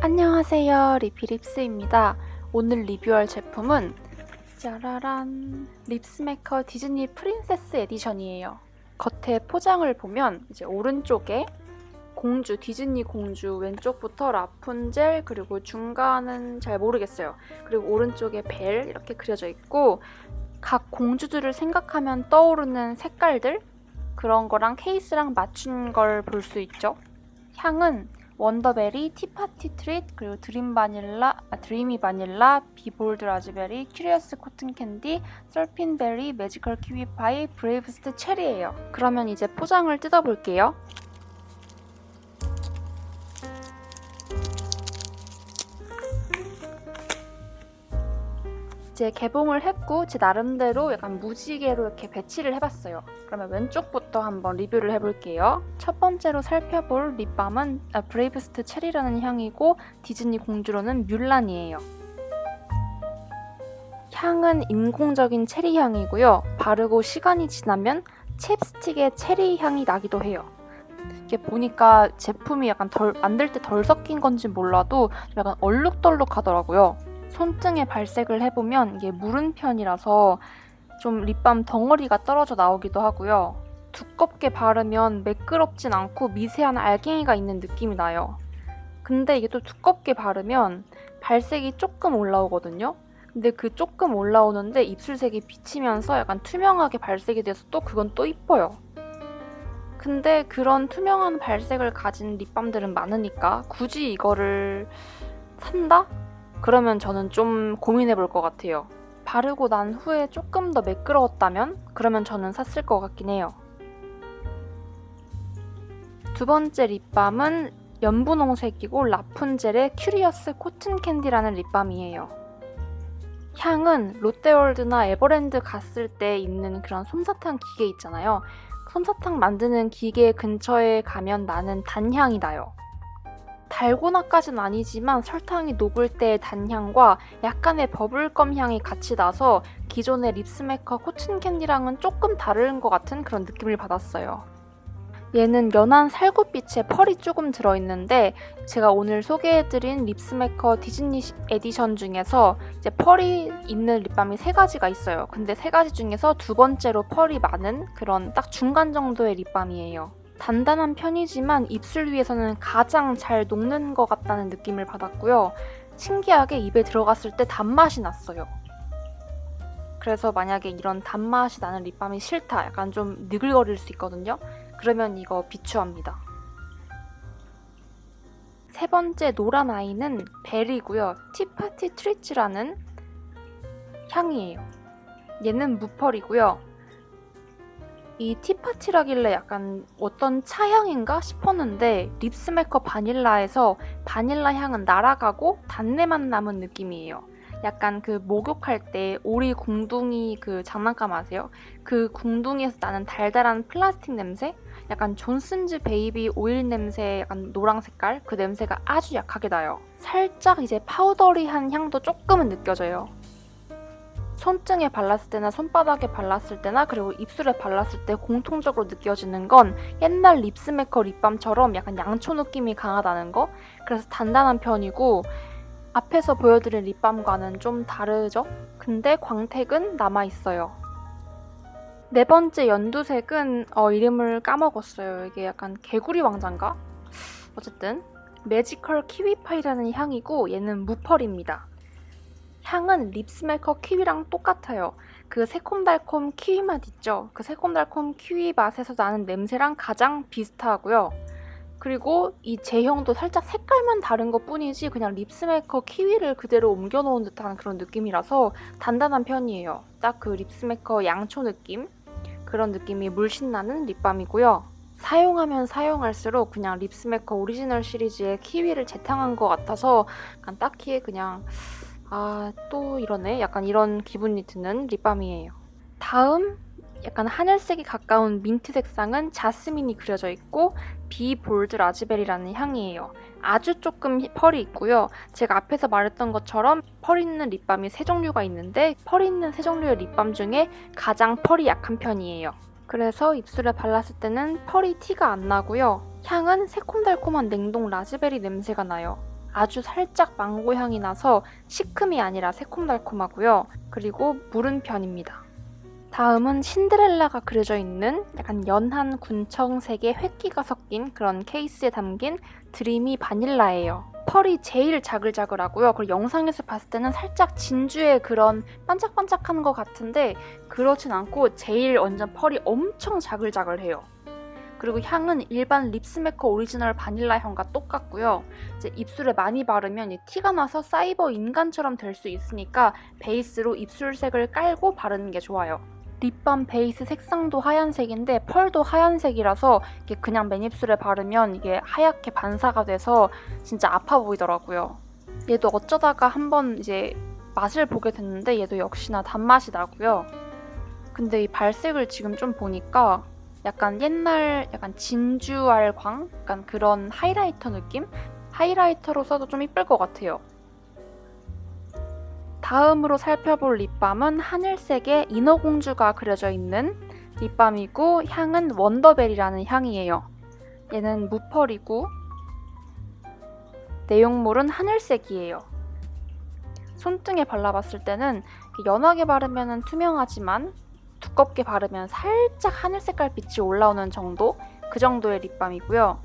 안녕하세요, 리피립스입니다. 오늘 리뷰할 제품은 짜라란 립스메커 디즈니 프린세스 에디션이에요. 겉에 포장을 보면 이제 오른쪽에 공주, 디즈니 공주, 왼쪽부터 라푼젤, 그리고 중간은 잘 모르겠어요. 그리고 오른쪽에 벨 이렇게 그려져 있고 각 공주들을 생각하면 떠오르는 색깔들 그런 거랑 케이스랑 맞춘 걸 볼 수 있죠. 향은 원더베리, 티파티 트릿, 그리고 드리미 바닐라, 비볼드 라즈베리, 큐리어스 코튼 캔디, 설핀베리, 매지컬 키위파이, 브레이브스트 체리예요. 그러면 이제 포장을 뜯어볼게요. 이제 개봉을 했고 제 나름대로 약간 무지개로 이렇게 배치를 해봤어요. 그러면 왼쪽부터 한번 리뷰를 해볼게요. 첫 번째로 살펴볼 립밤은 브레이브스트 체리라는 향이고 디즈니 공주로는 뮬란이에요. 향은 인공적인 체리 향이고요. 바르고 시간이 지나면 챕스틱의 체리 향이 나기도 해요. 이게 보니까 제품이 약간 만들 때 덜 섞인 건지 몰라도 약간 얼룩덜룩하더라고요. 손등에 발색을 해보면 이게 무른 편이라서 좀 립밤 덩어리가 떨어져 나오기도 하고요. 두껍게 바르면 매끄럽진 않고 미세한 알갱이가 있는 느낌이 나요. 근데 이게 또 두껍게 바르면 발색이 조금 올라오거든요. 근데 그 조금 올라오는데 입술색이 비치면서 약간 투명하게 발색이 돼서 또 그건 또 이뻐요. 근데 그런 투명한 발색을 가진 립밤들은 많으니까 굳이 이거를 산다? 그러면 저는 좀 고민해볼 것 같아요. 바르고 난 후에 조금 더 매끄러웠다면? 그러면 저는 샀을 것 같긴 해요. 두 번째 립밤은 연분홍색이고 라푼젤의 큐리어스 코튼 캔디라는 립밤이에요. 향은 롯데월드나 에버랜드 갔을 때 있는 그런 솜사탕 기계 있잖아요. 솜사탕 만드는 기계 근처에 가면 나는 단향이 나요. 달고나까진 아니지만 설탕이 녹을 때의 단향과 약간의 버블검 향이 같이 나서 기존의 립스메커 코튼 캔디랑은 조금 다른 것 같은 그런 느낌을 받았어요. 얘는 연한 살구빛에 펄이 조금 들어있는데 제가 오늘 소개해드린 립스메커 디즈니 에디션 중에서 이제 펄이 있는 립밤이 3가지가 있어요. 근데 3가지 중에서 두 번째로 펄이 많은 그런 딱 중간 정도의 립밤이에요. 단단한 편이지만 입술 위에서는 가장 잘 녹는 것 같다는 느낌을 받았고요. 신기하게 입에 들어갔을 때 단맛이 났어요. 그래서 만약에 이런 단맛이 나는 립밤이 싫다, 약간 좀 느글거릴 수 있거든요. 그러면 이거 비추합니다. 세 번째 노란 아이는 벨이고요. 티파티 트리츠라는 향이에요. 얘는 무펄이고요. 이 티파티라길래 약간 어떤 차향인가 싶었는데 립스메커 바닐라에서 바닐라 향은 날아가고 단내만 남은 느낌이에요. 약간 그 목욕할 때 오리 궁둥이 그 장난감 아세요? 그 궁둥이에서 나는 달달한 플라스틱 냄새? 약간 존슨즈 베이비 오일 냄새, 약간 노랑 색깔? 그 냄새가 아주 약하게 나요. 살짝 이제 파우더리한 향도 조금은 느껴져요. 손등에 발랐을 때나 손바닥에 발랐을 때나 그리고 입술에 발랐을 때 공통적으로 느껴지는 건 옛날 립스메커 립밤처럼 약간 양초 느낌이 강하다는 거? 그래서 단단한 편이고 앞에서 보여드린 립밤과는 좀 다르죠? 근데 광택은 남아있어요. 네 번째 연두색은 이름을 까먹었어요. 이게 약간 개구리 왕자인가? 어쨌든 매지컬 키위파이라는 향이고 얘는 무펄입니다. 향은 립스메커 키위랑 똑같아요. 그 새콤달콤 키위 맛 있죠? 그 새콤달콤 키위 맛에서 나는 냄새랑 가장 비슷하고요. 그리고 이 제형도 살짝 색깔만 다른 것 뿐이지 그냥 립스메커 키위를 그대로 옮겨놓은 듯한 그런 느낌이라서 단단한 편이에요. 딱 그 립스메커 양초 느낌? 그런 느낌이 물씬 나는 립밤이고요. 사용하면 사용할수록 그냥 립스메커 오리지널 시리즈의 키위를 재탕한 것 같아서 약간 딱히 그냥 또 이러네? 약간 이런 기분이 드는 립밤이에요. 다음 약간 하늘색이 가까운 민트 색상은 자스민이 그려져 있고 비볼드 라즈베리라는 향이에요. 아주 조금 펄이 있고요. 제가 앞에서 말했던 것처럼 펄 있는 립밤이 3종류가 있는데 펄 있는 3종류의 립밤 중에 가장 펄이 약한 편이에요. 그래서 입술에 발랐을 때는 펄이 티가 안 나고요. 향은 새콤달콤한 냉동 라즈베리 냄새가 나요. 아주 살짝 망고 향이 나서 시큼이 아니라 새콤달콤하고요. 그리고 무른 편입니다. 다음은 신데렐라가 그려져 있는 약간 연한 군청색의 획기가 섞인 그런 케이스에 담긴 드리미 바닐라예요. 펄이 제일 자글자글하고요. 그리고 영상에서 봤을 때는 살짝 진주의 그런 반짝반짝한 것 같은데 그렇진 않고 제일 완전 펄이 엄청 자글자글해요. 그리고 향은 일반 립스메커 오리지널 바닐라 향과 똑같고요. 이제 입술에 많이 바르면 티가 나서 사이버 인간처럼 될 수 있으니까 베이스로 입술색을 깔고 바르는 게 좋아요. 립밤 베이스 색상도 하얀색인데 펄도 하얀색이라서 이게 그냥 맨입술에 바르면 이게 하얗게 반사가 돼서 진짜 아파 보이더라고요. 얘도 어쩌다가 한번 이제 맛을 보게 됐는데 얘도 역시나 단맛이 나고요. 근데 이 발색을 지금 좀 보니까 약간 옛날 약간 진주알광? 약간 그런 하이라이터 느낌? 하이라이터로 써도 좀 이쁠 것 같아요. 다음으로 살펴볼 립밤은 하늘색의 인어공주가 그려져 있는 립밤이고 향은 원더베리라는 향이에요. 얘는 무펄이고 내용물은 하늘색이에요. 손등에 발라봤을 때는 연하게 바르면 투명하지만 두껍게 바르면 살짝 하늘 색깔 빛이 올라오는 정도? 그 정도의 립밤이고요.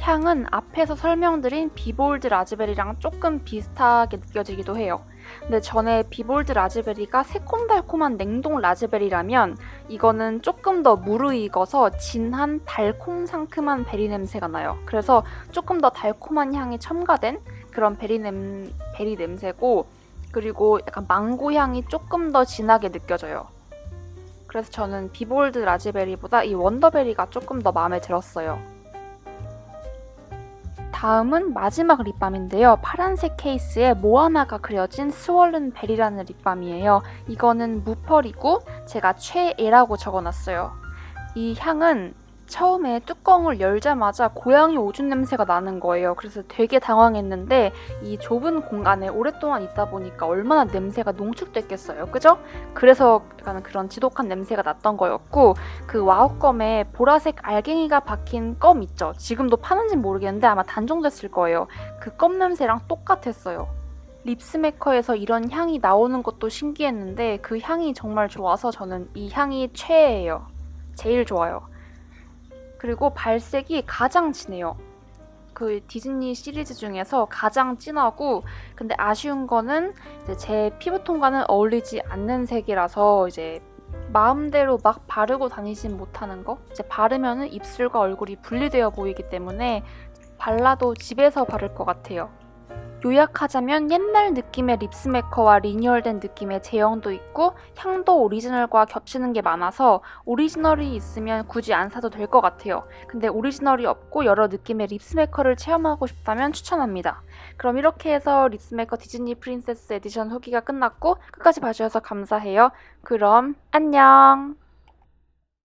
향은 앞에서 설명드린 비볼드 라즈베리랑 조금 비슷하게 느껴지기도 해요. 근데 전에 비볼드 라즈베리가 새콤달콤한 냉동 라즈베리라면 이거는 조금 더 무르익어서 진한 달콤 상큼한 베리 냄새가 나요. 그래서 조금 더 달콤한 향이 첨가된 그런 베리 냄새고 그리고 약간 망고 향이 조금 더 진하게 느껴져요. 그래서 저는 비볼드 라즈베리보다 이 원더베리가 조금 더 마음에 들었어요. 다음은 마지막 립밤인데요. 파란색 케이스에 모아나가 그려진 스월른 베리라는 립밤이에요. 이거는 무펄이고 제가 최애라고 적어놨어요. 이 향은 처음에 뚜껑을 열자마자 고양이 오줌 냄새가 나는 거예요. 그래서 되게 당황했는데 이 좁은 공간에 오랫동안 있다 보니까 얼마나 냄새가 농축됐겠어요. 그죠? 그래서 약간 그런 지독한 냄새가 났던 거였고 그 와우껌에 보라색 알갱이가 박힌 껌 있죠? 지금도 파는지는 모르겠는데 아마 단종됐을 거예요. 그 껌 냄새랑 똑같았어요. 립스메커에서 이런 향이 나오는 것도 신기했는데 그 향이 정말 좋아서 저는 이 향이 최애예요. 제일 좋아요. 그리고 발색이 가장 진해요. 그 디즈니 시리즈 중에서 가장 진하고 근데 아쉬운 거는 이제 제 피부톤과는 어울리지 않는 색이라서 이제 마음대로 막 바르고 다니진 못하는 거? 이제 바르면은 입술과 얼굴이 분리되어 보이기 때문에 발라도 집에서 바를 것 같아요. 요약하자면 옛날 느낌의 립스메커와 리뉴얼된 느낌의 제형도 있고 향도 오리지널과 겹치는 게 많아서 오리지널이 있으면 굳이 안 사도 될 것 같아요. 근데 오리지널이 없고 여러 느낌의 립스메커를 체험하고 싶다면 추천합니다. 그럼 이렇게 해서 립스메커 디즈니 프린세스 에디션 후기가 끝났고 끝까지 봐주셔서 감사해요. 그럼 안녕!